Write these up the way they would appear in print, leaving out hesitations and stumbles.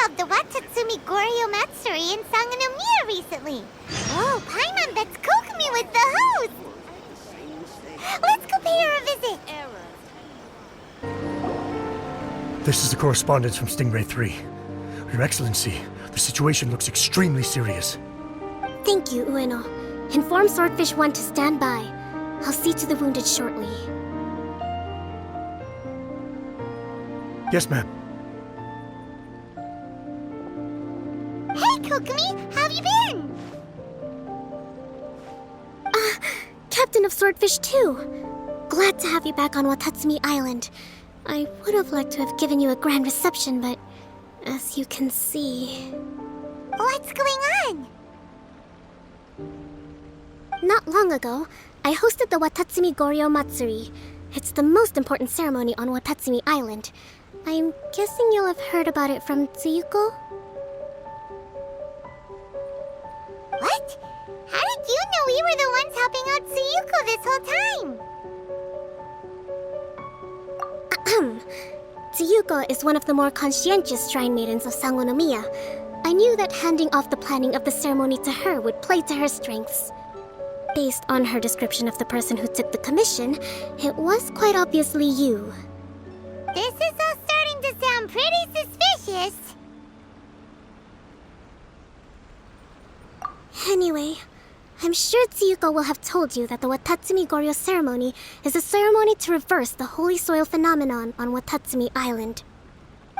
held the Watatsumi Goryo Matsuri in Sangономию recently. Oh, Paimon bets Kokumi with the host! Let's go pay her a visit! This is the correspondence from Stingray 3. Your Excellency, the situation looks extremely serious. Thank you, Ueno. Inform Swordfish 1 to stand by. I'll see to the wounded shortly. Yes, ma'am. Hey, Kokumi! How have you been? Captain of Swordfish 2. Glad to have you back on Watatsumi Island. I would have liked to have given you a grand reception, but as you can see... What's going on? Not long ago, I hosted the Watatsumi Goryo Matsuri. It's the most important ceremony on Watatsumi Island. I'm guessing you'll have heard about it from Tsuyuko? What? How did you know we were the ones helping out Tsuyuko this whole time? Tsuyuko is one of the more conscientious shrine maidens of Sangономia. I knew that handing off the planning of the ceremony to her would play to her strengths. Based on her description of the person who took the commission, it was quite obviously you. This is all starting to sound pretty suspicious. Anyway, I'm sure Tsuyuko will have told you that the Watatsumi Goryo ceremony is a ceremony to reverse the holy soil phenomenon on Watatsumi Island.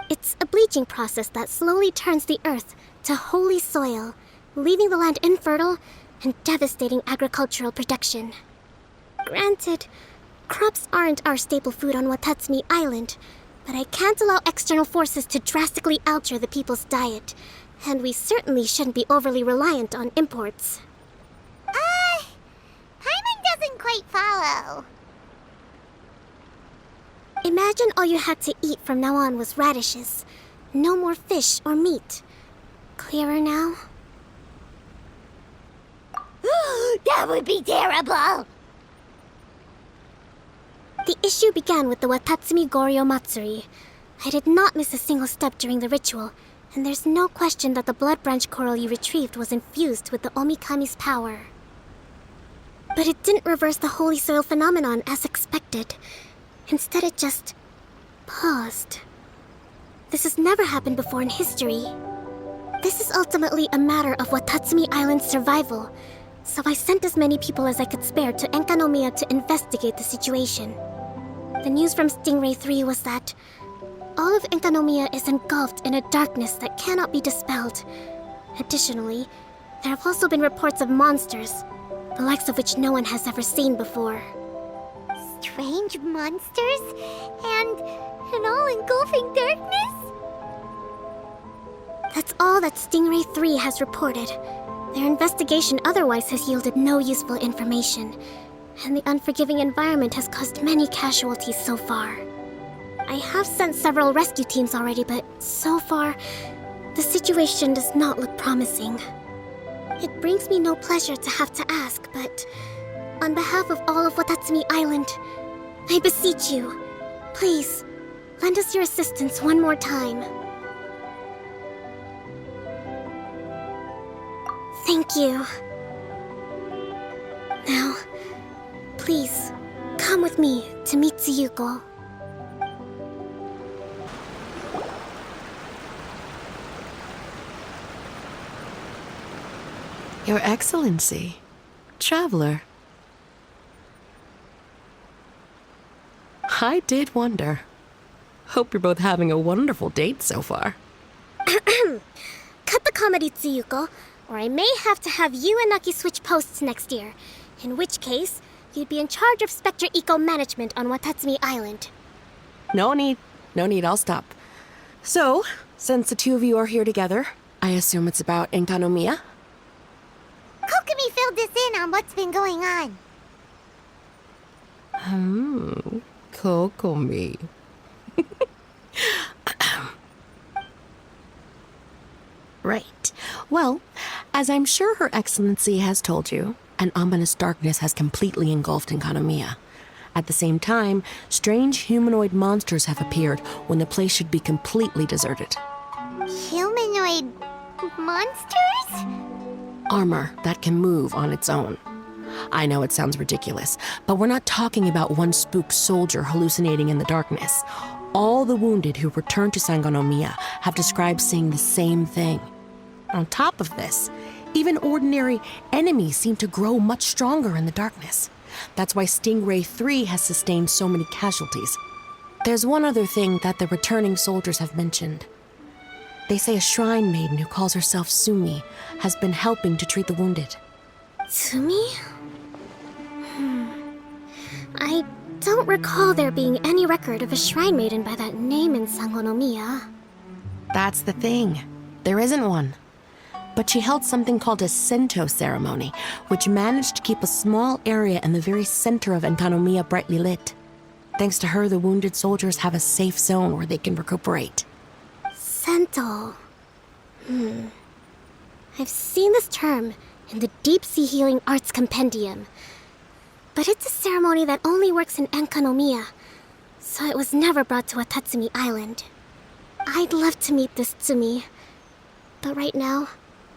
It's a bleaching process that slowly turns the earth to holy soil, leaving the land infertile and devastating agricultural production. Granted, crops aren't our staple food on Watatsumi Island, but I can't allow external forces to drastically alter the people's diet, and we certainly shouldn't be overly reliant on imports. Paimon doesn't quite follow. Imagine all you had to eat from now on was radishes. No more fish or meat. Clearer now? That would be terrible! The issue began with the Watatsumi Goryo Matsuri. I did not miss a single step during the ritual, and there's no question that the blood branch coral you retrieved was infused with the Omikami's power. But it didn't reverse the holy soil phenomenon as expected. Instead, it just paused. This has never happened before in history. This is ultimately a matter of Watatsumi Island's survival, so I sent as many people as I could spare to Enkanomию to investigate the situation. The news from Stingray 3 was that all of Enkanomию is engulfed in a darkness that cannot be dispelled. Additionally, there have also been reports of monsters, the likes of which no one has ever seen before. Strange monsters and an all-engulfing darkness? That's all that Stingray 3 has reported. Their investigation otherwise has yielded no useful information, and the unforgiving environment has caused many casualties so far. I have sent several rescue teams already, but so far, the situation does not look promising. It brings me no pleasure to have to ask, but on behalf of all of Watatsumi Island, I beseech you, please, lend us your assistance one more time. Thank you. Now, please, come with me to meet Tsuyuko. Your Excellency, traveler. I did wonder. Hope you're both having a wonderful date so far. Cut the comedy, Tsuyuko, or I may have to have you and Naki switch posts next year. In which case, you'd be in charge of Spectre Eco Management on Watatsumi Island. No need, I'll stop. So, since the two of you are here together, I assume it's about Enkanomia? Kokumi filled us in on what's been going on. Kokome. Right. Well, as I'm sure Her Excellency has told you, an ominous darkness has completely engulfed Enkanomia. At the same time, strange humanoid monsters have appeared when the place should be completely deserted. Humanoid monsters? Armor that can move on its own. I know it sounds ridiculous, but we're not talking about one spooked soldier hallucinating in the darkness. All the wounded who returned to Sangономia have described seeing the same thing. On top of this, even ordinary enemies seem to grow much stronger in the darkness. That's why Stingray 3 has sustained so many casualties. There's one other thing that the returning soldiers have mentioned. They say a shrine maiden who calls herself Sumi has been helping to treat the wounded. Sumi? I don't recall there being any record of a shrine maiden by that name in Sangономia. That's the thing. There isn't one. But she held something called a Sento ceremony, which managed to keep a small area in the very center of Enkanomiya brightly lit. Thanks to her, the wounded soldiers have a safe zone where they can recuperate. Sento. I've seen this term in the Deep Sea Healing Arts Compendium. But it's a ceremony that only works in Enkanomiya, so it was never brought to Watatsumi Island. I'd love to meet this Tsumi, but right now,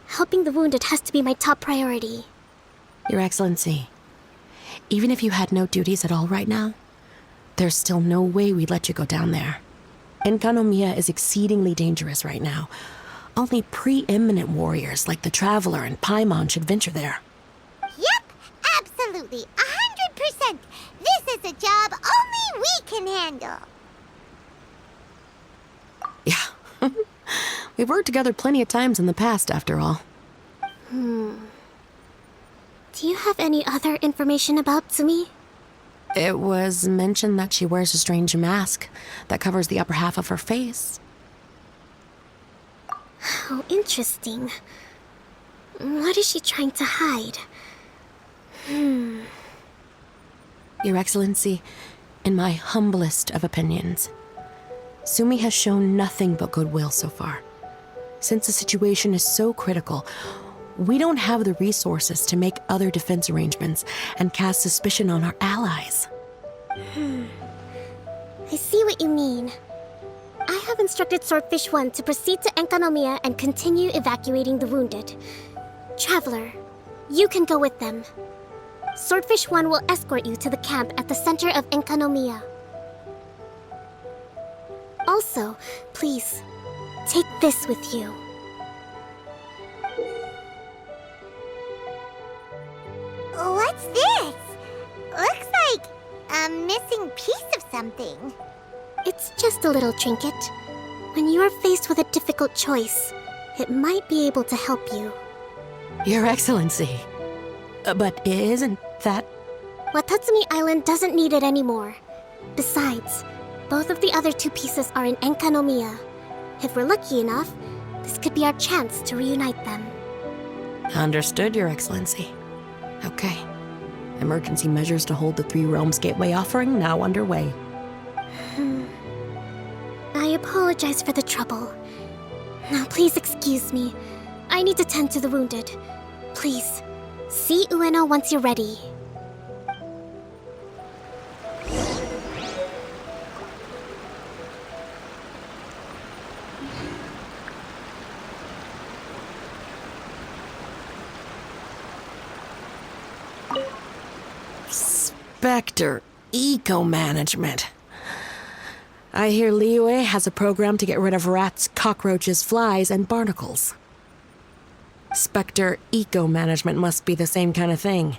helping the wounded has to be my top priority. Your Excellency, even if you had no duties at all right now, there's still no way we'd let you go down there. Enkanomiya is exceedingly dangerous right now. Only preeminent warriors like the Traveler and Paimon should venture there. Yep, absolutely, 100%. This is a job only we can handle. Yeah. We've worked together plenty of times in the past, after all. Do you have any other information about Tsumi? It was mentioned that she wears a strange mask that covers the upper half of her face. How interesting. What is she trying to hide? Your Excellency, in my humblest of opinions, Sumi has shown nothing but goodwill so far. Since the situation is so critical, we don't have the resources to make other defense arrangements and cast suspicion on our allies. I see what you mean. I have instructed Swordfish 1 to proceed to Enkanomiya and continue evacuating the wounded. Traveler, you can go with them. Swordfish 1 will escort you to the camp at the center of Enkanomiya. Also, please, take this with you. What's this? Looks like a missing piece of something. It's just a little trinket. When you are faced with a difficult choice, it might be able to help you. Your Excellency. But isn't that... Watatsumi Island doesn't need it anymore. Besides, both of the other two pieces are in Enkanomiya. If we're lucky enough, this could be our chance to reunite them. Understood, Your Excellency. Okay. Emergency measures to hold the Three Realms Gateway offering now underway. I apologize for the trouble. Now please excuse me. I need to tend to the wounded. Please, see Ueno once you're ready. Spectre Eco-Management. I hear Liyue has a program to get rid of rats, cockroaches, flies, and barnacles. Spectre Eco-Management must be the same kind of thing.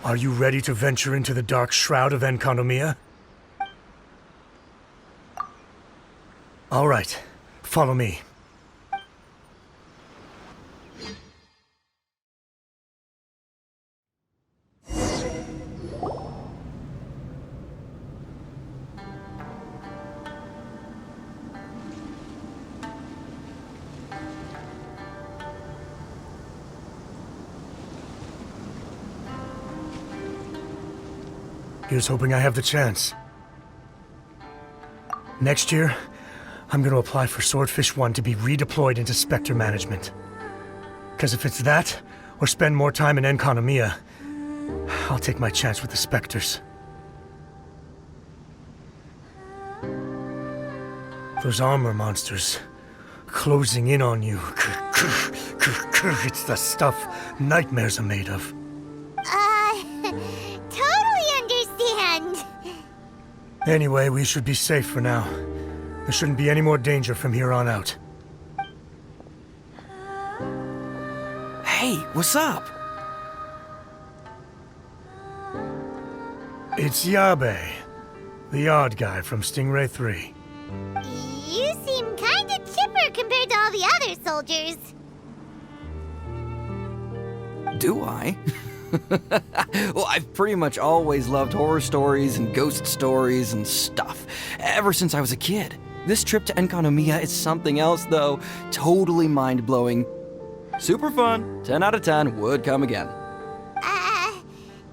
Are you ready to venture into the dark shroud of Enkanomiya? All right, follow me. Here's hoping I have the chance. Next year, I'm gonna apply for Swordfish 1 to be redeployed into Spectre management. Because if it's that, or spend more time in Энканомию, I'll take my chance with the Spectres. Those armor monsters, closing in on you. It's the stuff nightmares are made of. Totally understand. Anyway, we should be safe for now. There shouldn't be any more danger from here on out. Hey, what's up? It's Yabe, the odd guy from Stingray 3. You seem kinda chipper compared to all the other soldiers. Do I? Well, I've pretty much always loved horror stories and ghost stories and stuff, ever since I was a kid. This trip to Enkannomiya is something else, though. Totally mind-blowing. Super fun. 10 out of 10 would come again.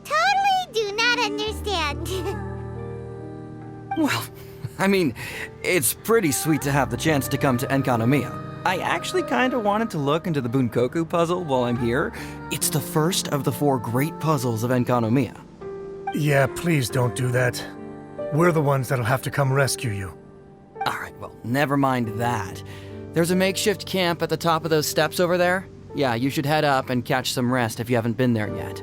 Totally do not understand. Well, I mean, it's pretty sweet to have the chance to come to Enkannomiya. I actually kinda wanted to look into the Bunkoku puzzle while I'm here. It's the first of the 4 great puzzles of Enkannomiya. Yeah, please don't do that. We're the ones that'll have to come rescue you. Alright, well, never mind that. There's a makeshift camp at the top of those steps over there. Yeah, you should head up and catch some rest if you haven't been there yet.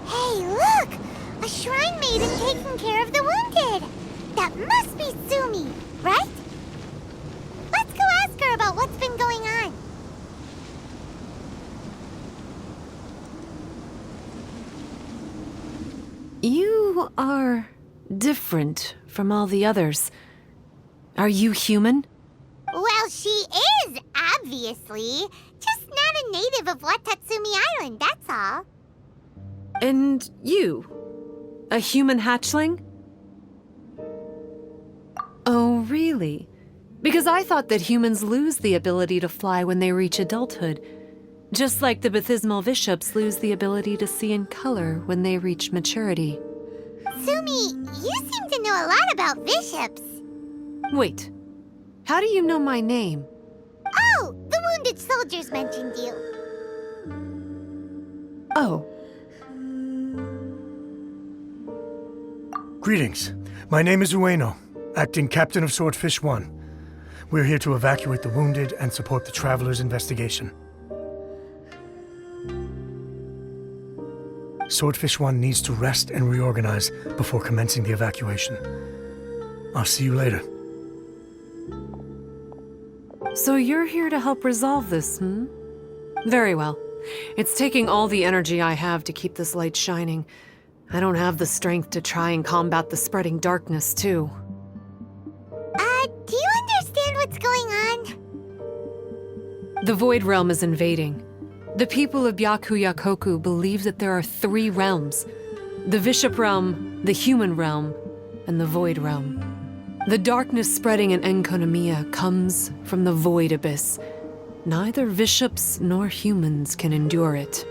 Hey, look! A shrine maiden taking care of the wounded. That must be Sumi, right? Let's go ask her about what's been going on. You are different from all the others. Are you human? Well, she is, obviously. Just not a native of Watatsumi Island, that's all. And you? A human hatchling? Oh, really? Because I thought that humans lose the ability to fly when they reach adulthood. Just like the baptismal bishops lose the ability to see in color when they reach maturity. Sumi, you seem to know a lot about bishops. Wait, how do you know my name? Oh, the wounded soldiers mentioned you. Oh, Greetings. My name is Ueno, acting captain of Swordfish 1. We're here to evacuate the wounded and support the traveler's investigation. Swordfish 1 needs to rest and reorganize before commencing the evacuation. I'll see you later. so you're here to help resolve this, hmm? Very well. It's taking all the energy I have to keep this light shining. I don't have the strength to try and combat the spreading darkness, too. Do you understand what's going on? The Void Realm is invading. The people of Byakuyakoku believe that there are 3 realms. The Bishop Realm, the Human Realm, and the Void Realm. The darkness spreading in Enkannomiya comes from the Void Abyss. Neither bishops nor humans can endure it.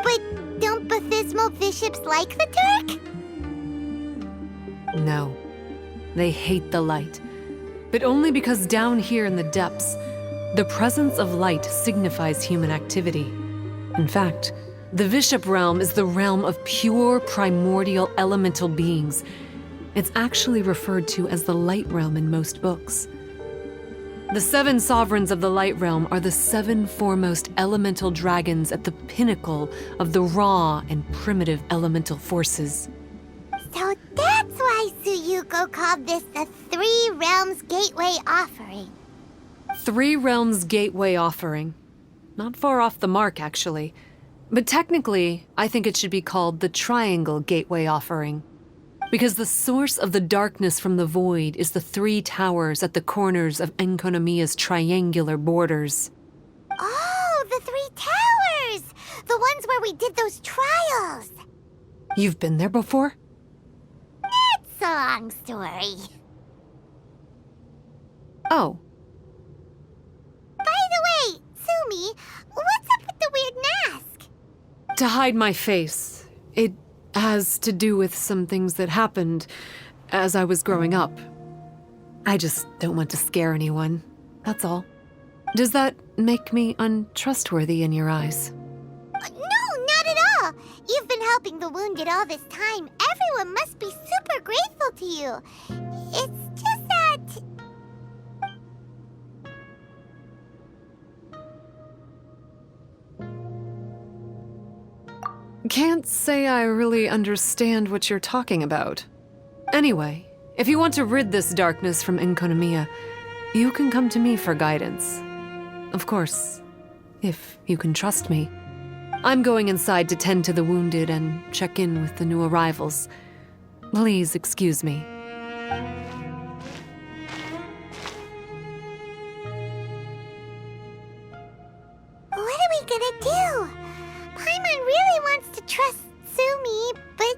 But don't baptismal bishops like the Turk? No, they hate the light. But only because down here in the depths, the presence of light signifies human activity. In fact, the Bishop Realm is the realm of pure primordial elemental beings. It's actually referred to as the Light Realm in most books. The 7 sovereigns of the Light Realm are the 7 foremost elemental dragons at the pinnacle of the raw and primitive elemental forces. So that's why Tsuyuko called this the 3 Realms Gateway Offering. 3 Realms Gateway Offering. Not far off the mark, actually. But technically, I think it should be called the Triangle Gateway Offering. Because the source of the darkness from the void is the 3 towers at the corners of Enkannomiya's triangular borders. Oh, the 3 towers! The ones where we did those trials! You've been there before? Not It's a long story. Oh, By the way, Sumi, what's up with the weird mask? to hide my face. It has to do with some things that happened as I was growing up. I just don't want to scare anyone, that's all. Does that make me untrustworthy in your eyes? No, not at all. You've been helping the wounded all this time. Everyone must be super grateful to you. It's just that... Can't say I really understand what you're talking about. Anyway, if you want to rid this darkness from Энканомию, you can come to me for guidance. Of course, if you can trust me. I'm going inside to tend to the wounded and check in with the new arrivals. Please excuse me. What are we gonna do? Paimon really wants to trust Sumi, but...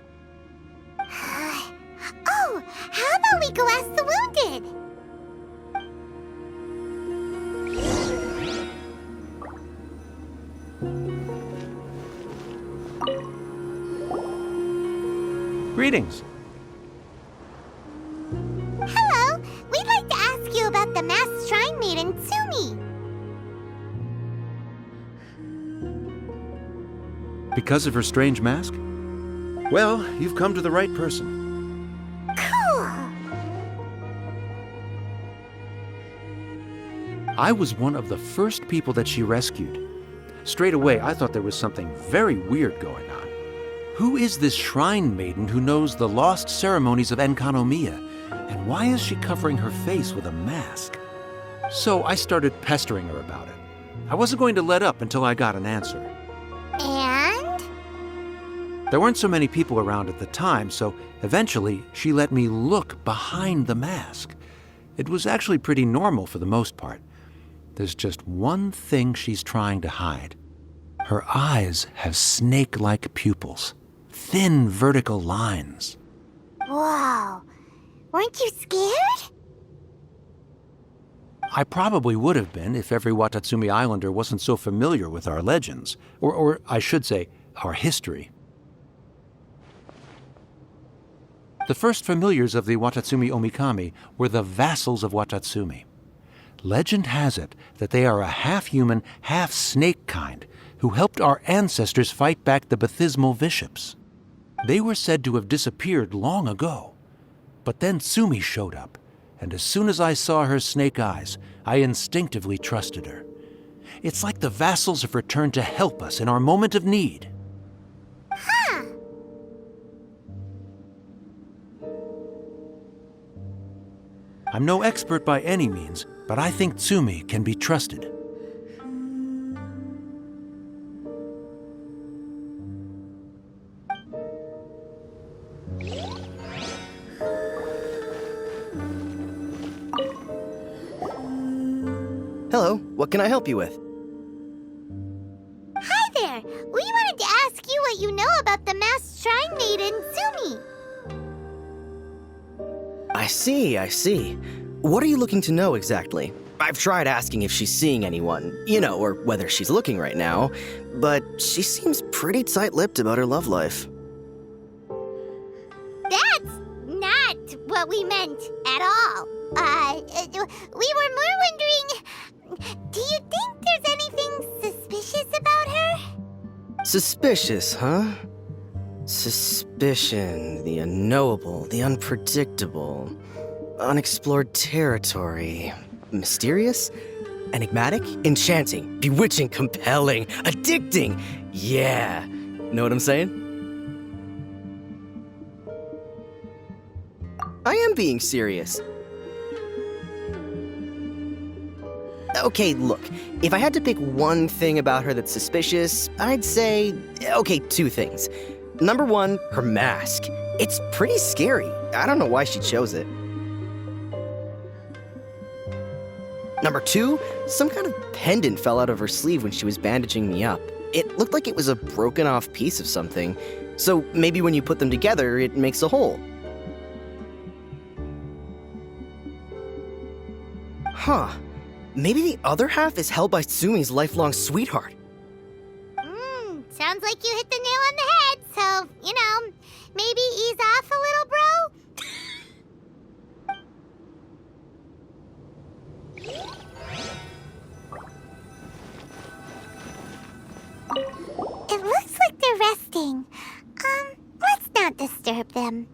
Oh, how about we go ask the wounded? Greetings. Hello, we'd like to ask you about the masked shrine maiden, Sumi. Because of her strange mask? Well, you've come to the right person. Cool. I was one of the first people that she rescued. Straight away, I thought there was something very weird going on. Who is this shrine maiden who knows the lost ceremonies of Enkannomию? And why is she covering her face with a mask? So I started pestering her about it. I wasn't going to let up until I got an answer. And? There weren't so many people around at the time, so eventually she let me look behind the mask. It was actually pretty normal for the most part. There's just one thing she's trying to hide. Her eyes have snake-like pupils, thin vertical lines. Whoa. Weren't you scared? I probably would have been if every Watatsumi Islander wasn't so familiar with our legends, or I should say, our history. The first familiars of the Watatsumi Omikami were the vassals of Watatsumi. Legend has it that they are a half-human, half-snake kind who helped our ancestors fight back the baptismal bishops. They were said to have disappeared long ago. But then Sumi showed up, and as soon as I saw her snake eyes, I instinctively trusted her. It's like the vassals have returned to help us in our moment of need. Huh. I'm no expert by any means, but I think Tsumi can be trusted. Hello, what can I help you with? Hi there. We wanted to ask you what you know about the masked shrine maiden, Sumi. I see. What are you looking to know exactly? I've tried asking if she's seeing anyone, or whether she's looking right now, but she seems pretty tight-lipped about her love life. That's not what we meant at all. We were more wondering, do you think there's anything suspicious about her? Suspicious, huh? Suspicion, the unknowable, the unpredictable, unexplored territory. Mysterious? Enigmatic? Enchanting? Bewitching? Compelling? Addicting? Yeah. Know what I'm saying? I am being serious. Okay, look. If I had to pick one thing about her that's suspicious, I'd say, two things. Number one, her mask. It's pretty scary. I don't know why she chose it. Number two, some kind of pendant fell out of her sleeve when she was bandaging me up. It looked like it was a broken off piece of something. So maybe when you put them together, it makes a whole. Huh. Maybe the other half is held by Tsumi's lifelong sweetheart. Sounds like you hit the nail on the head, so, maybe ease off a little, bro? It looks like they're resting. Let's not disturb them.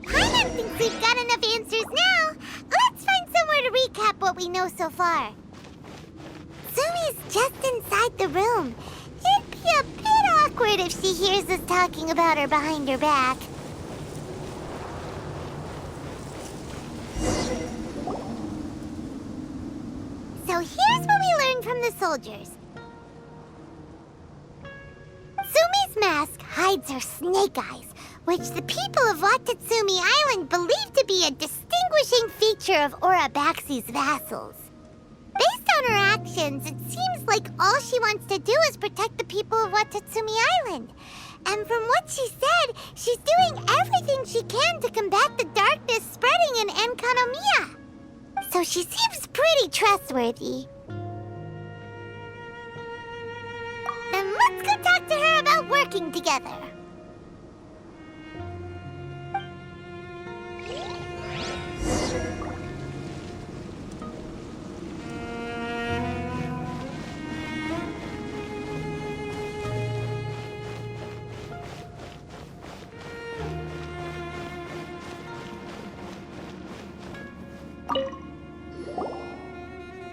Paimon thinks we've got enough answers now. Let's find somewhere to recap what we know so far. Sumi's just inside the room. It'd be a bit awkward if she hears us talking about her behind her back. So here's what we learned from the soldiers. Sumi's mask hides her snake eyes, which the people of Watatsumi Island believe to be a distinguishing feature of Orabaxi's vassals. Based on her actions, it seems like all she wants to do is protect the people of Watatsumi Island. And from what she said, she's doing everything she can to combat the darkness spreading in Enkannomiya. So she seems pretty trustworthy. Then let's go talk to her about working together.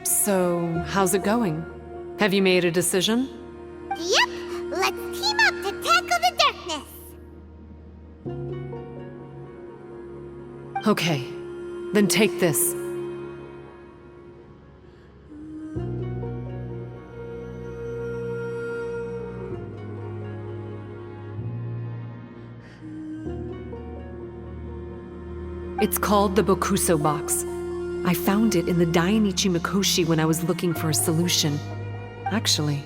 So, how's it going? Have you made a decision? Yep, let's team up to tackle the darkness. Okay, then take this. It's called the Bokuso box. I found it in the Daiinichi Mikoshi when I was looking for a solution. Actually,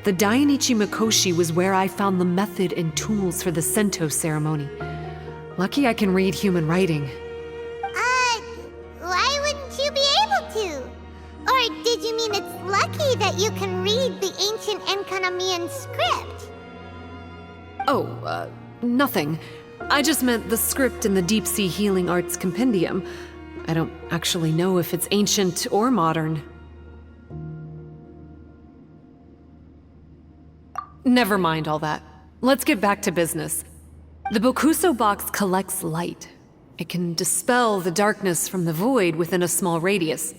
the Daiinichi Mikoshi was where I found the method and tools for the Sento ceremony. Lucky I can read human writing. Why wouldn't you be able to? Or did you mean it's lucky that you can read the ancient Enkanamian script? Oh, nothing. I just meant the script in the Deep Sea Healing Arts Compendium. I don't actually know if it's ancient or modern. Never mind all that. Let's get back to business. The Bokuso box collects light. It can dispel the darkness from the void within a small radius.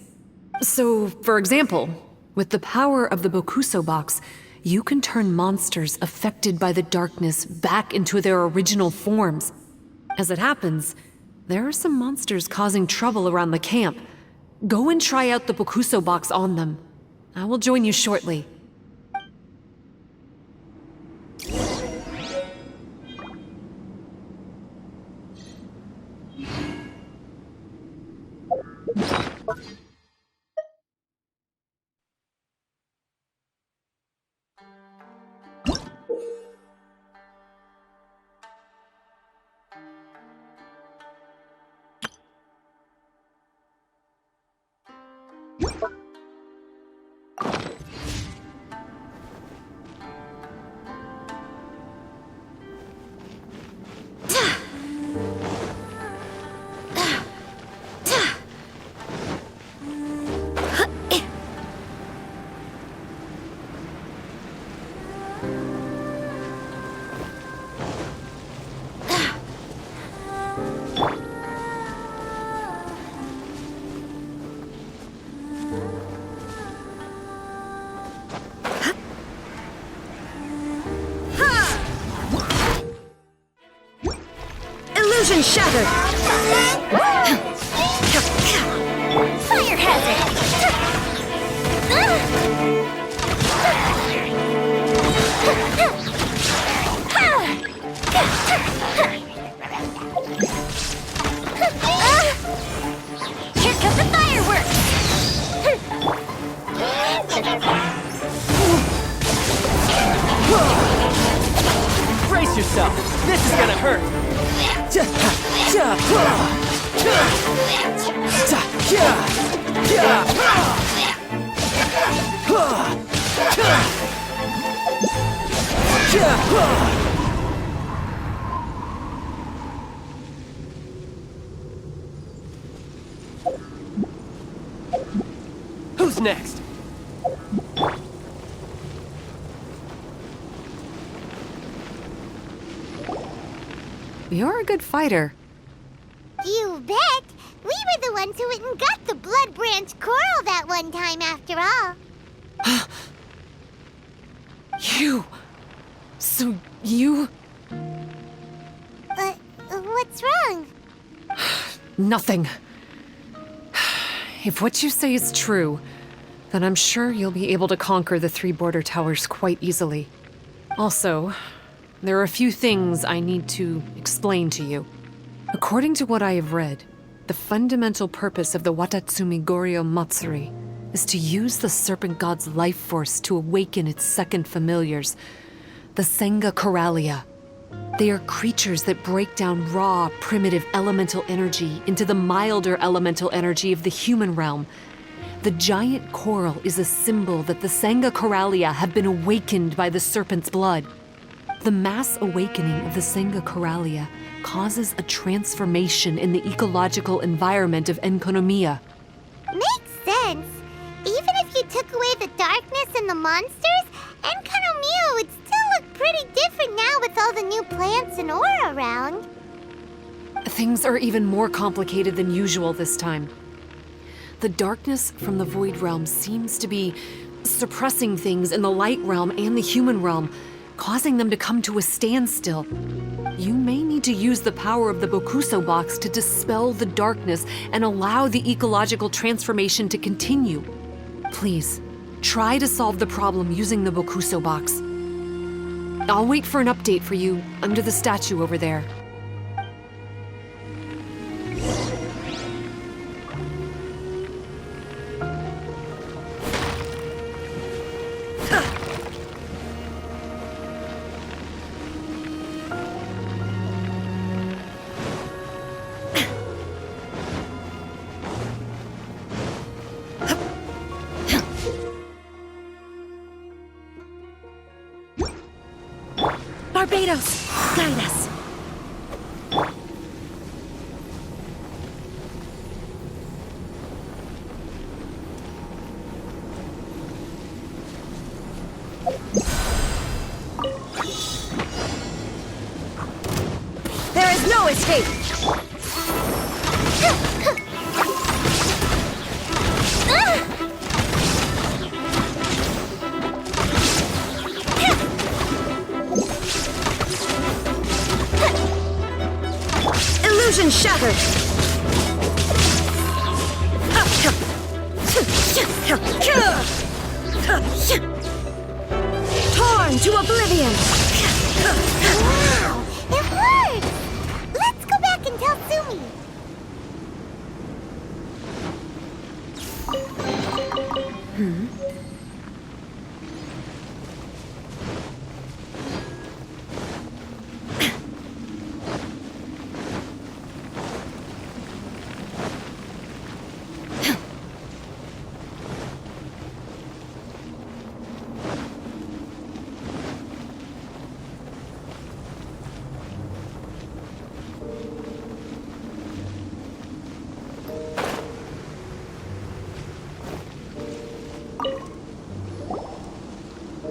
So, for example, with the power of the Bokuso box, you can turn monsters affected by the darkness back into their original forms. As it happens, there are some monsters causing trouble around the camp. Go and try out the Bokuso box on them. I will join you shortly. Illusion shattered! Fire hazard! Here come the fireworks! Brace yourself! This is gonna hurt! Who's next? You're a good fighter. You bet! We were the ones who went and got the blood branch coral that one time after all. You... So you... What's wrong? Nothing. If what you say is true, then I'm sure you'll be able to conquer the 3 border towers quite easily. Also, there are a few things I need to explain to you. According to what I have read, the fundamental purpose of the Watatsumi Goryo Matsuri is to use the serpent god's life force to awaken its second familiars, the Senga Coralia. They are creatures that break down raw, primitive elemental energy into the milder elemental energy of the human realm. The giant coral is a symbol that the Senga Coralia have been awakened by the serpent's blood. The mass awakening of the Senga Coralia causes a transformation in the ecological environment of Enkanomia. Makes sense. Even if you took away the darkness and the monsters, Enkanomio would still look pretty different now with all the new plants and ore around. Things are even more complicated than usual this time. The darkness from the Void Realm seems to be suppressing things in the Light Realm and the human realm, causing them to come to a standstill. You may need to use the power of the Bokuso box to dispel the darkness and allow the ecological transformation to continue. Please, try to solve the problem using the Bokuso box. I'll wait for an update for you under the statue over there. Barbados, guide us. There is no escape. Illusion shattered! Torn to oblivion! Wow! It worked! Let's go back and tell Sumi.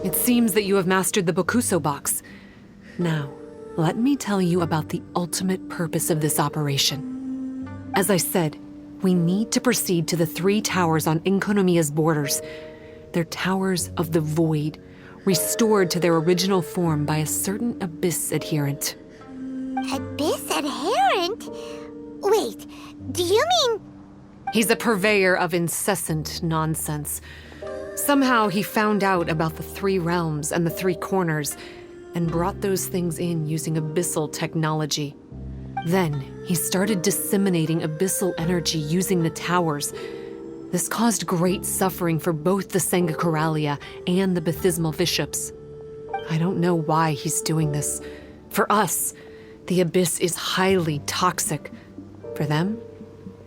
It seems that you have mastered the Bokuso box. Now, let me tell you about the ultimate purpose of this operation. As I said, we need to proceed to the 3 towers on Enkanomiya's borders. They're towers of the void, restored to their original form by a certain Abyss adherent. Abyss adherent? Wait, do you mean... He's a purveyor of incessant nonsense. Somehow he found out about the 3 realms and the 3 corners, and brought those things in using abyssal technology. Then he started disseminating abyssal energy using the towers. This caused great suffering for both the Senga Coralia and the Baptismal Bishops. I don't know why he's doing this. For us, the Abyss is highly toxic. For them,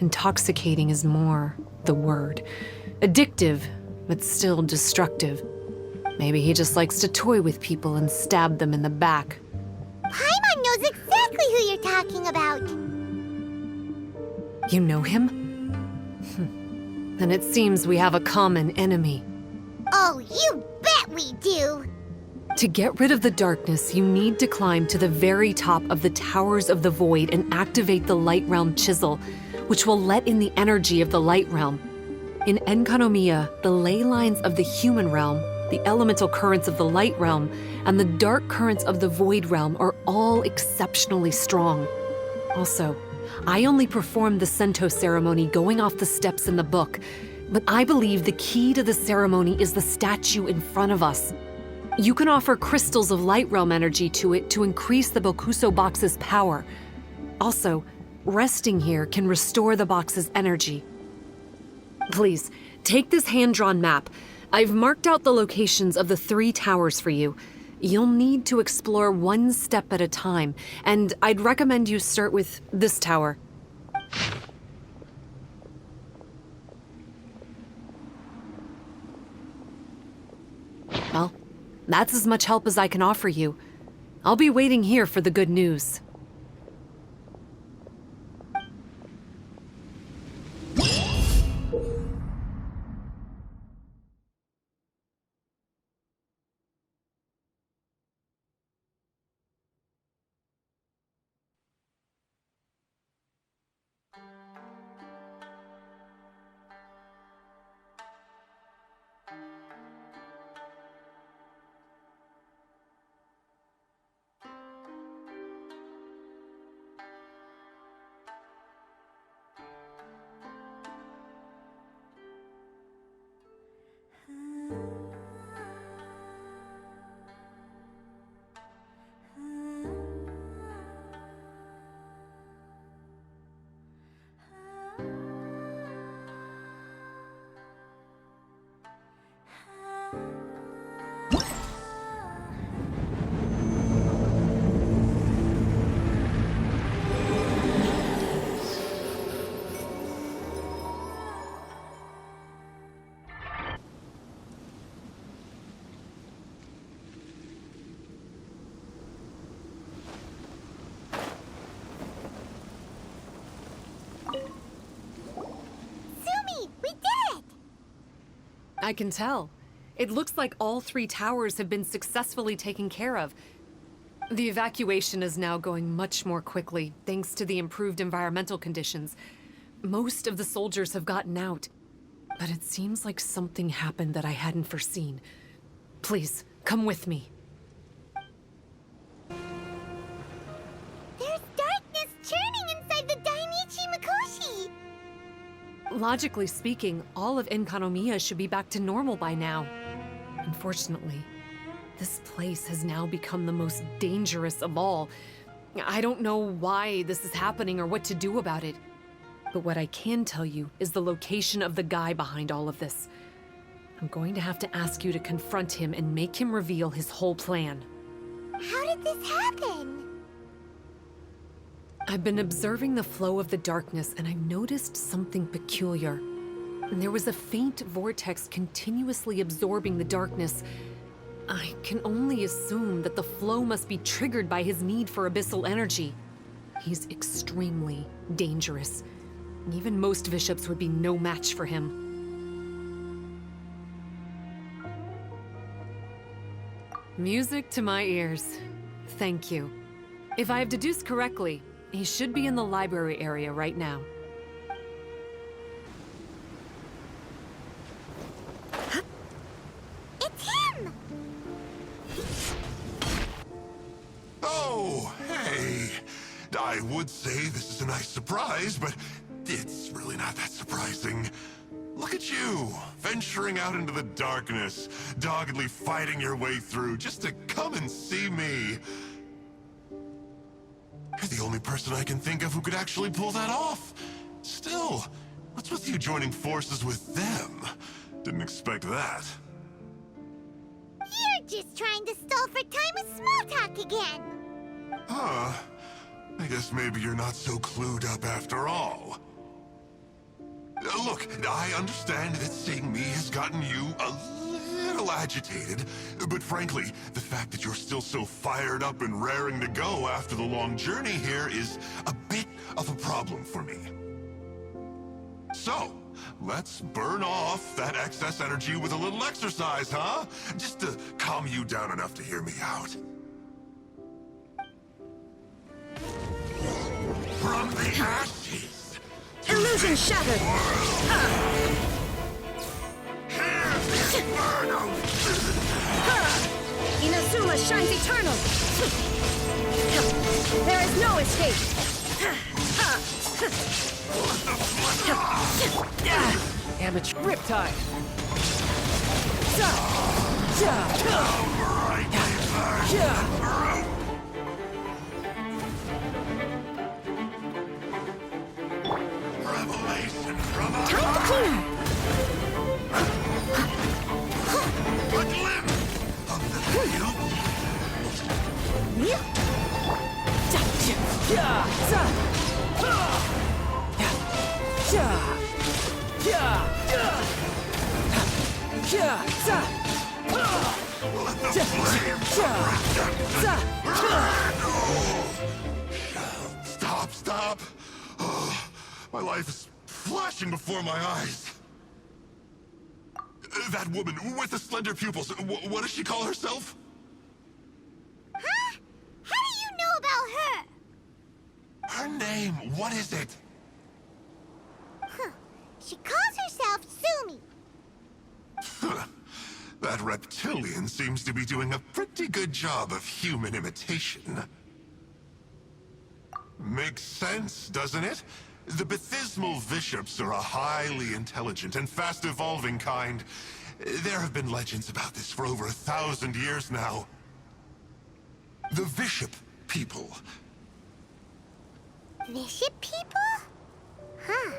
Intoxicating is more the word. Addictive, but still destructive. Maybe he just likes to toy with people and stab them in the back. Paimon knows exactly who you're talking about. You know him? Then it seems we have a common enemy. Oh, you bet we do. To get rid of the darkness, you need to climb to the very top of the Towers of the Void and activate the Light Realm Chisel, which will let in the energy of the Light Realm. In Enkanomiya, the ley lines of the human realm, the elemental currents of the Light Realm, and the dark currents of the Void Realm are all exceptionally strong. Also, I only performed the Sento ceremony going off the steps in the book, but I believe the key to the ceremony is the statue in front of us. You can offer crystals of Light Realm energy to it to increase the Bokuso box's power. Also, resting here can restore the box's energy. Please, take this hand-drawn map. I've marked out the locations of the 3 towers for you. You'll need to explore one step at a time, and I'd recommend you start with this tower. Well, that's as much help as I can offer you. I'll be waiting here for the good news. I can tell. It looks like all 3 towers have been successfully taken care of. The evacuation is now going much more quickly, thanks to the improved environmental conditions. Most of the soldiers have gotten out, but it seems like something happened that I hadn't foreseen. Please, come with me. There's darkness churning inside the Daiinichi Mikoshi. Logically speaking, all of Enkanomiya should be back to normal by now. Unfortunately, this place has now become the most dangerous of all. I don't know why this is happening or what to do about it. But what I can tell you is the location of the guy behind all of this. I'm going to have to ask you to confront him and make him reveal his whole plan. How did this happen? I've been observing the flow of the darkness, and I've noticed something peculiar. There was a faint vortex continuously absorbing the darkness. I can only assume that the flow must be triggered by his need for abyssal energy. He's extremely dangerous. Even most bishops would be no match for him. Music to my ears. Thank you. If I have deduced correctly, he should be in the library area right now. It's him! Oh, hey! I would say this is a nice surprise, but it's really not that surprising. Look at you, venturing out into the darkness, doggedly fighting your way through just to come and see me. You're the only person I can think of who could actually pull that off. Still, what's with you joining forces with them? Didn't expect that. You're just trying to stall for time with small talk again. Huh. I guess maybe you're not so clued up after all. Look, I understand that seeing me has gotten you a little agitated, but frankly, the fact that you're still so fired up and raring to go after the long journey here is a bit of a problem for me. So, let's burn off that excess energy with a little exercise, huh? Just to calm you down enough to hear me out. From the ashes! Illusion shattered! Inazuma shines eternal! There is no escape! Amateur riptide! Revelation from Time to clean her! a glimpse of the field. Let the flames Stop! Oh, my life is flashing before my eyes. That woman with the slender pupils, what does she call herself? Huh? How do you know about her? Her name, what is it? Huh. She calls herself Sumi. That reptilian seems to be doing a pretty good job of human imitation. Makes sense, doesn't it? The Baptismal Bishops are a highly intelligent and fast-evolving kind. There have been legends about this for over 1,000 years now. The Bishop people. Bishop people? Huh.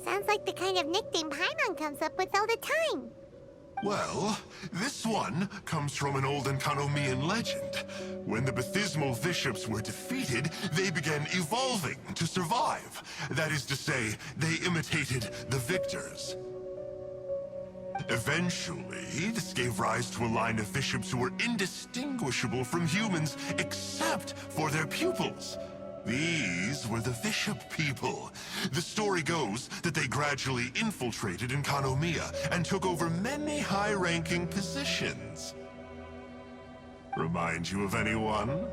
Sounds like the kind of nickname Paimon comes up with all the time. Well, this one comes from an old Enkanomian legend. When the Baptismal Bishops were defeated, they began evolving to survive. That is to say, they imitated the victors. Eventually, this gave rise to a line of bishops who were indistinguishable from humans except for their pupils. These were the Bishop people. The story goes that they gradually infiltrated Enkanomia and took over many high-ranking positions. Remind you of anyone?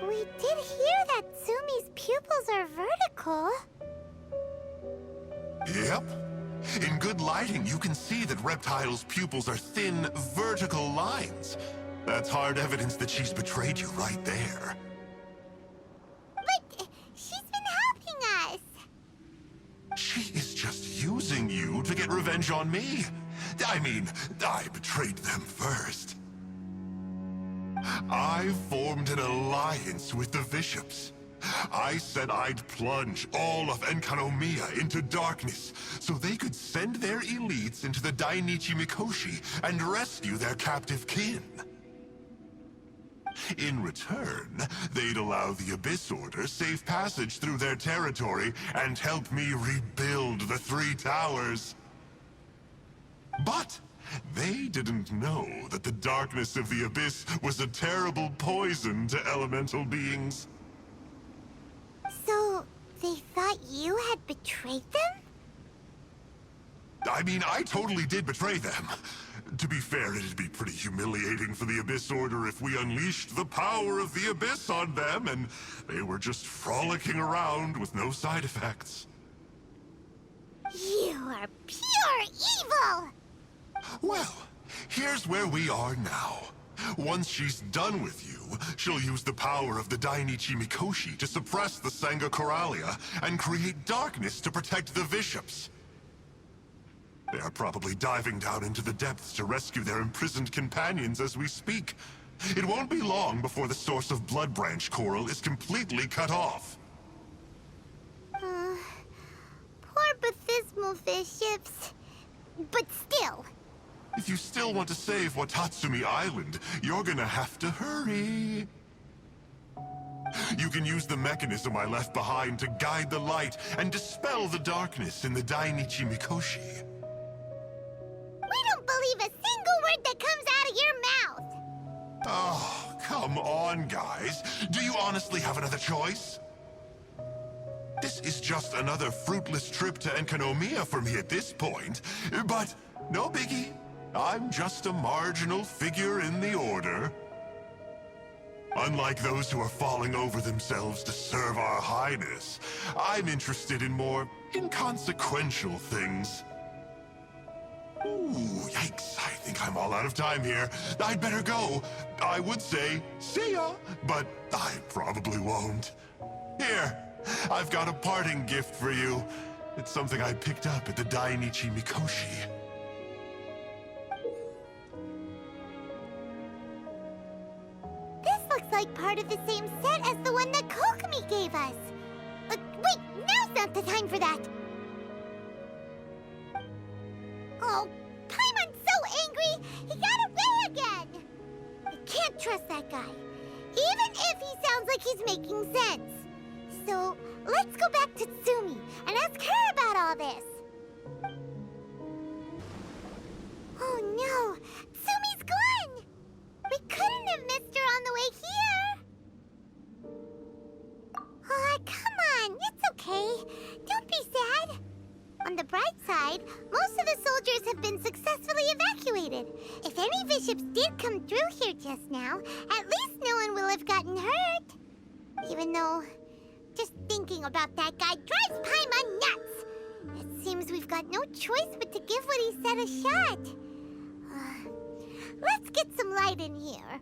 We did hear that Sumi's pupils are vertical. Yep. In good lighting, you can see that Reptile's pupils are thin, vertical lines. That's hard evidence that she's betrayed you right there. But she's been helping us. She is just using you to get revenge on me. I mean, I betrayed them first. I formed an alliance with the bishops. I said I'd plunge all of Enkanomia into darkness so they could send their elites into the Dainiti Mikosi and rescue their captive kin. In return, they'd allow the Abyss Order safe passage through their territory and help me rebuild the Three Towers. But they didn't know that the darkness of the Abyss was a terrible poison to elemental beings. So, they thought you had betrayed them? I mean, I totally did betray them. To be fair, it'd be pretty humiliating for the Abyss Order if we unleashed the power of the Abyss on them and they were just frolicking around with no side effects. You are pure evil! Well, here's where we are now. Once she's done with you, she'll use the power of the Daiichi Mikoshi to suppress the Sangha Coralia and create darkness to protect the bishops. They are probably diving down into the depths to rescue their imprisoned companions as we speak. It won't be long before the source of Blood Branch Coral is completely cut off. Poor Baptismal bishops. But still. If you still want to save Watatsumi Island, you're gonna have to hurry. You can use the mechanism I left behind to guide the light and dispel the darkness in the Dainiti Mikosi. We don't believe a single word that comes out of your mouth! Oh, come on, guys. Do you honestly have another choice? This is just another fruitless trip to Enkanomiya for me at this point. But no biggie. I'm just a marginal figure in the order. Unlike those who are falling over themselves to serve our highness, I'm interested in more inconsequential things. Ooh, yikes. I think I'm all out of time here. I'd better go. I would say, see ya, but I probably won't. Here, I've got a parting gift for you. It's something I picked up at the Dainiti Mikosi. This looks like part of the same set as the one that Kokami gave us. Wait, now's not the time for that. Oh, Paimon's so angry! He got away again! I can't trust that guy, even if he sounds like he's making sense. So, let's go back to Tsumi and ask her about all this. Oh no! Tsumi's gone! We couldn't have missed her on the way here! Oh, come on, it's okay. Don't be sad. On the bright side, most of the soldiers have been successfully evacuated. If any bishops did come through here just now, at least no one will have gotten hurt. Even though, just thinking about that guy drives Paimon nuts. It seems we've got no choice but to give what he said a shot. Let's get some light in here.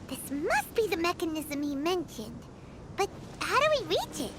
This must be the mechanism he mentioned. But how do we reach it?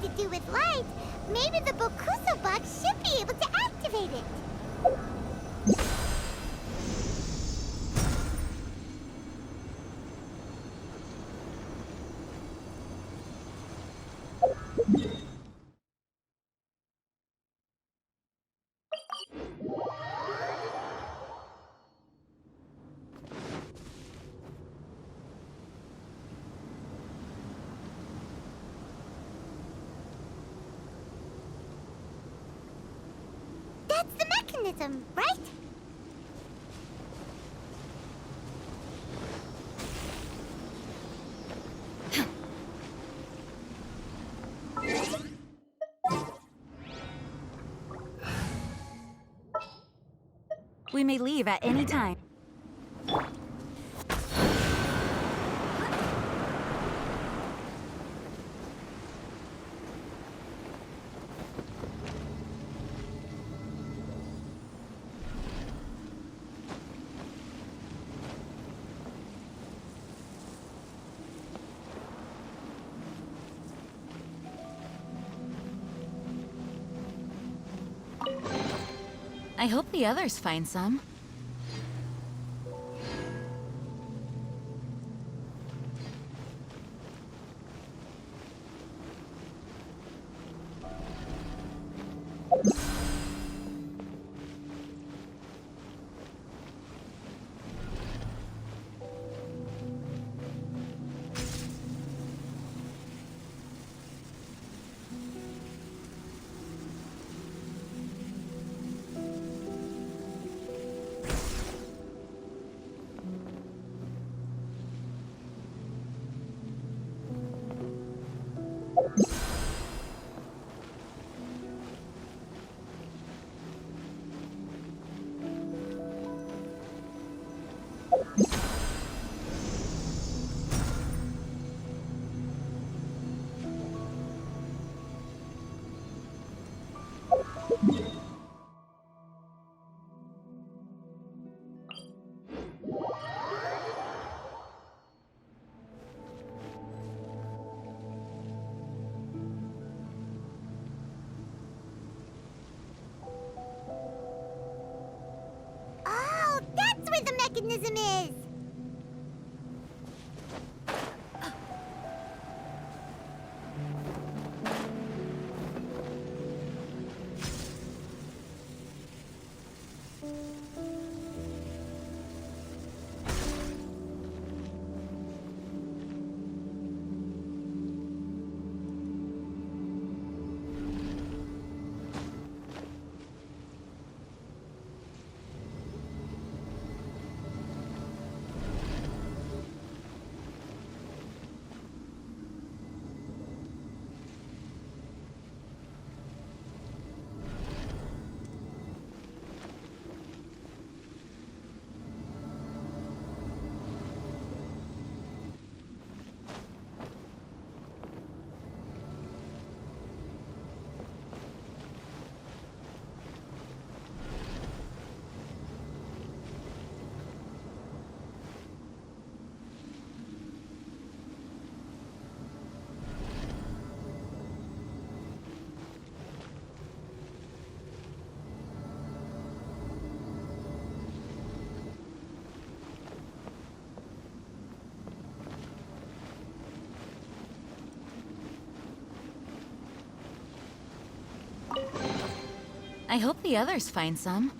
To do with light, maybe the Bokuso box should be able to activate it. That's the mechanism, right? We may leave at any time. I hope the others find some. Oh, that's where the mechanism is! I hope the others find some.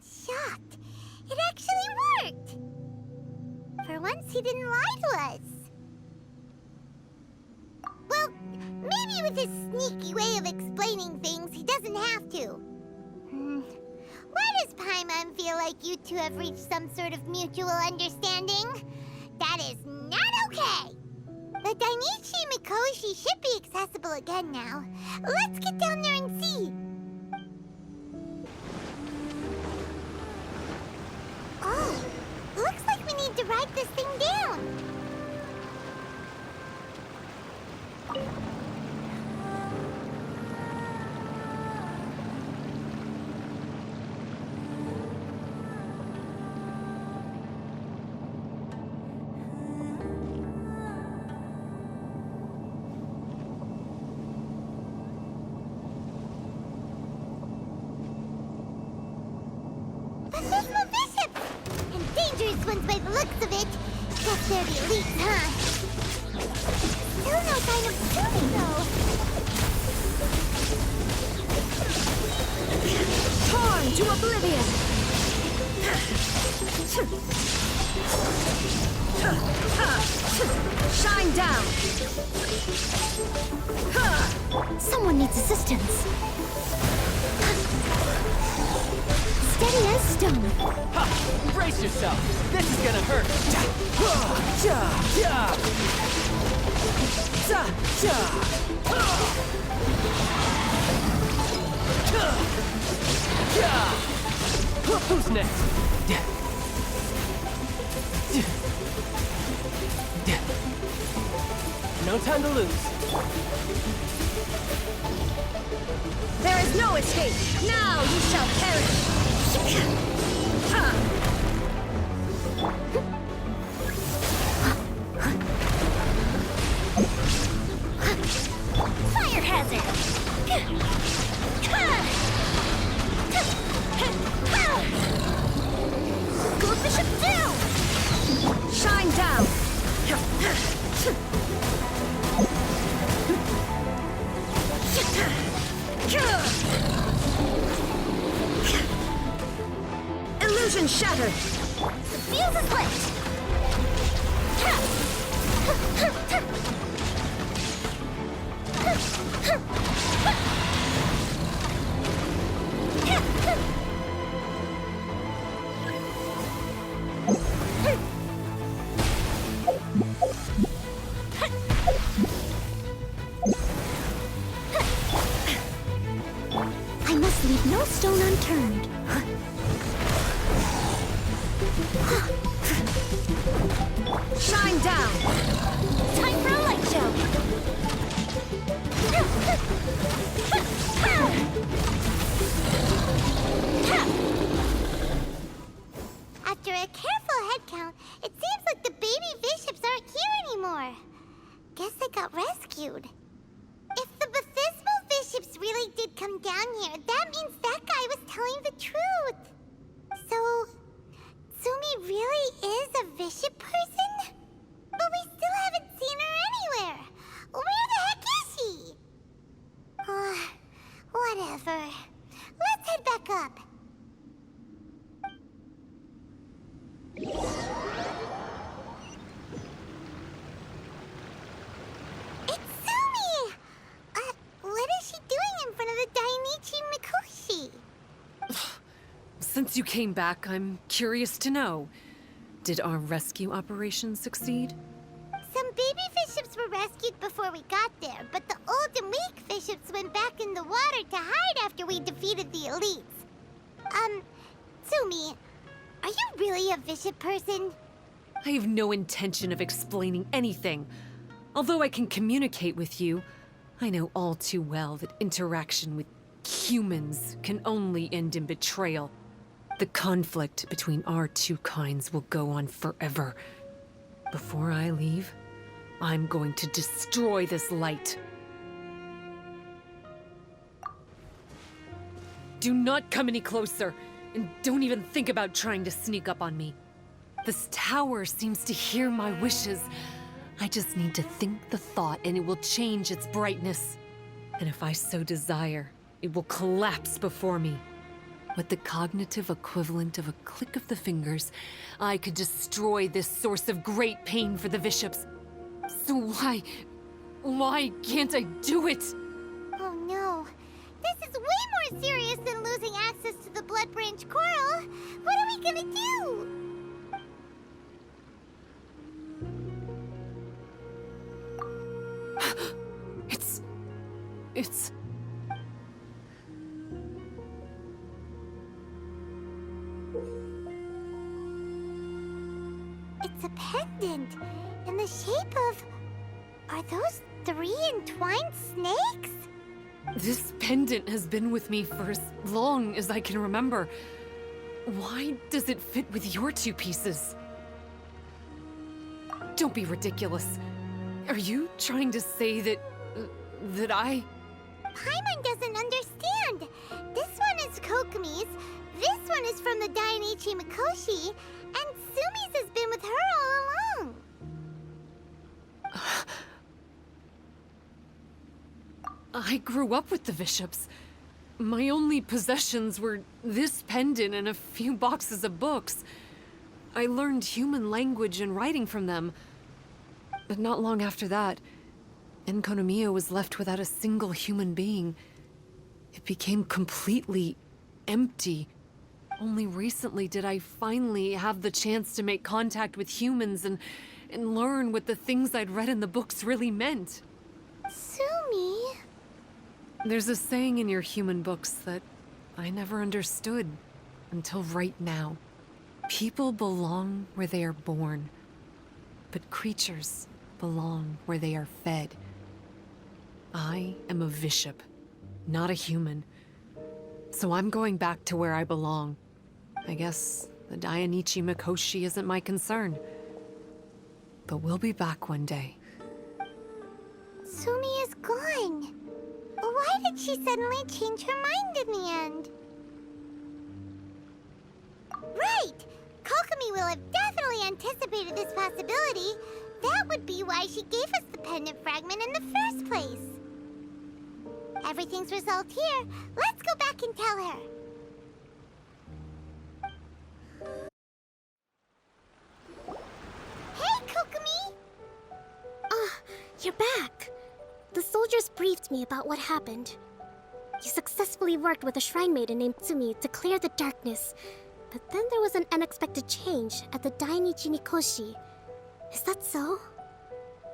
Shocked. It actually worked! For once, he didn't lie to us. Well, maybe with his sneaky way of explaining things, he doesn't have to. Why does Paimon feel like you two have reached some sort of mutual understanding? That is not okay! The Daiichi Mikoshi should be accessible again now. Let's get down there and see. Oh, looks like we need to ride this thing down. dangerous ones by the looks of it. Guess they're the elite, huh? Still no sign of Sumi, though. Torn to oblivion! Shine down! Someone needs assistance. Steady as stone. Ha! Brace yourself! This is gonna hurt! Who's next? No time to lose. There is no escape! Now you shall perish! Fire hazard! Go Bishop down! Shine down! Illusion shattered! The fuse is lit! I must leave no stone unturned. Shine down! Time for a light show! After a careful head count, it seems like the baby bishops aren't here anymore. Guess they got rescued. If the baptismal bishops really did come down here, that means that guy was telling the truth. So, Sumi really is a bishop person? But we still haven't seen her anywhere. Where the heck is she? Whatever. Let's head back up. It's Sumi! What is she doing in front of the Daiinichi Mikoshi? Since you came back, I'm curious to know. Did our rescue operation succeed? Some baby bishops were rescued before we got there, but the old and weak bishops went back in the water to hide after we defeated the elites. Sumi, are you really a bishop person? I have no intention of explaining anything. Although I can communicate with you, I know all too well that interaction with humans can only end in betrayal. The conflict between our two kinds will go on forever. Before I leave, I'm going to destroy this light. Do not come any closer, and don't even think about trying to sneak up on me. This tower seems to hear my wishes. I just need to think the thought and it will change its brightness. And if I so desire, it will collapse before me. With the cognitive equivalent of a click of the fingers, I could destroy this source of great pain for the bishops. So why can't I do it? Oh no. This is way more serious than losing access to the Blood Branch Coral. What are we gonna do? It's... It's a pendant in the shape of... Are those 3 entwined snakes? This pendant has been with me for as long as I can remember. Why does it fit with your 2 pieces? Don't be ridiculous. Are you trying to say that I... Paimon doesn't understand. This one is Kokomi's, this one is from the Daiinichi Mikoshi, and Sumi I grew up with the bishops. My only possessions were this pendant and a few boxes of books. I learned human language and writing from them. But not long after that, Enkanomию was left without a single human being. It became completely empty. Only recently did I finally have the chance to make contact with humans and learn what the things I'd read in the books really meant. Sumi? There's a saying in your human books that I never understood until right now. People belong where they are born, but creatures belong where they are fed. I am a bishop, not a human. So I'm going back to where I belong. I guess the Daiinichi Mikoshi isn't my concern. But we'll be back one day. Sumi is gone. Why did she suddenly change her mind in the end? Right! Kokumi will have definitely anticipated this possibility. That would be why she gave us the pendant fragment in the first place. Everything's resolved here. Let's go back and tell her. Hey, Kokumi! You're back. The soldiers briefed me about what happened. You successfully worked with a shrine maiden named Tsumi to clear the darkness. But then there was an unexpected change at the Dainiti Mikosi. Is that so?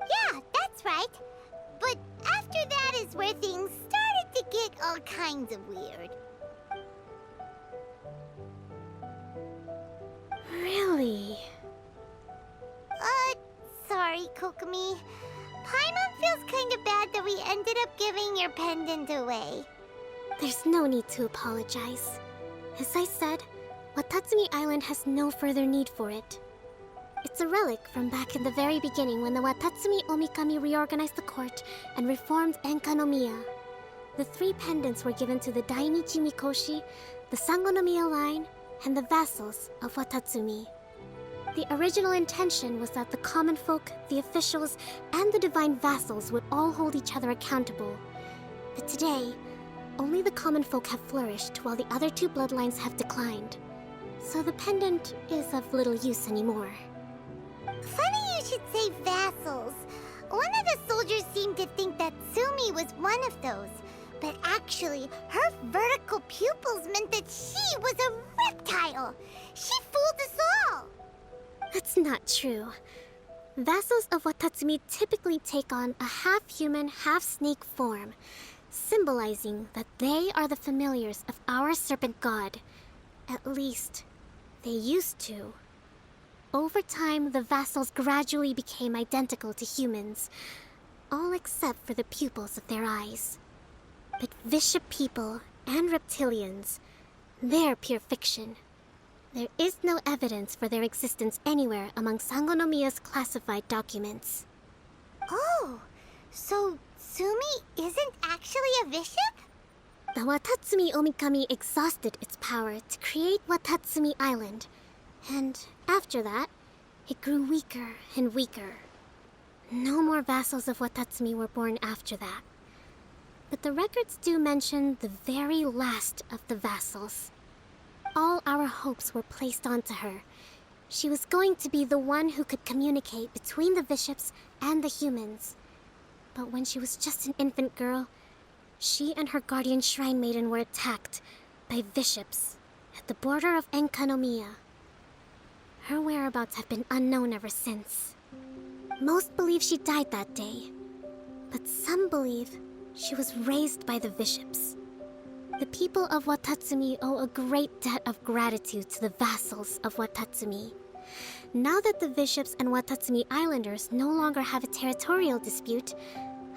Yeah, that's right. But after that is where things started to get all kinds of weird. Really? Sorry, Kokumi. Paimon feels kind of bad that we ended up giving your pendant away. There's no need to apologize. As I said, Watatsumi Island has no further need for it. It's a relic from back in the very beginning when the Watatsumi Omikami reorganized the court and reformed Enkanomia. The 3 pendants were given to the Daiinichi Mikoshi, the Sangономia line, and the vassals of Watatsumi. The original intention was that the common folk, the officials, and the divine vassals would all hold each other accountable. But today, only the common folk have flourished while the other 2 bloodlines have declined. So the pendant is of little use anymore. Funny you should say vassals. One of the soldiers seemed to think that Sumi was one of those. But actually, her vertical pupils meant that she was a reptile. She fooled us all. That's not true. Vassals of Watatsumi typically take on a half-human, half-snake form, symbolizing that they are the familiars of our serpent god. At least, they used to. Over time, the vassals gradually became identical to humans, all except for the pupils of their eyes. But bishop people and reptilians, they're pure fiction. There is no evidence for their existence anywhere among Sangonomiya's classified documents. Oh, so Sumi isn't actually a bishop? The Watatsumi Omikami exhausted its power to create Watatsumi Island, and after that, it grew weaker and weaker. No more vassals of Watatsumi were born after that. But the records do mention the very last of the vassals. All our hopes were placed onto her. She was going to be the one who could communicate between the bishops and the humans. But when she was just an infant girl, she and her guardian shrine maiden were attacked by bishops at the border of Enkanomia. Her whereabouts have been unknown ever since. Most believe she died that day, but some believe she was raised by the bishops. The people of Watatsumi owe a great debt of gratitude to the vassals of Watatsumi. Now that the bishops and Watatsumi Islanders no longer have a territorial dispute,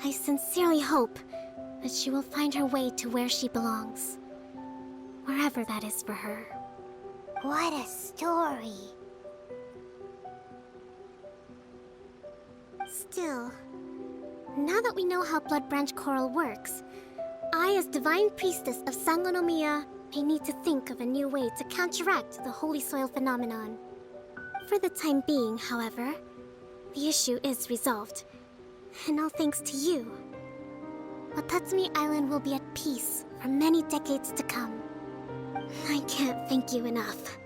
I sincerely hope that she will find her way to where she belongs. Wherever that is for her. What a story. Still, now that we know how Blood Branch Coral works, I, as Divine Priestess of Sangonomiya, may need to think of a new way to counteract the Holy Soil phenomenon. For the time being, however, the issue is resolved, and all thanks to you. Watatsumi Island will be at peace for many decades to come. I can't thank you enough.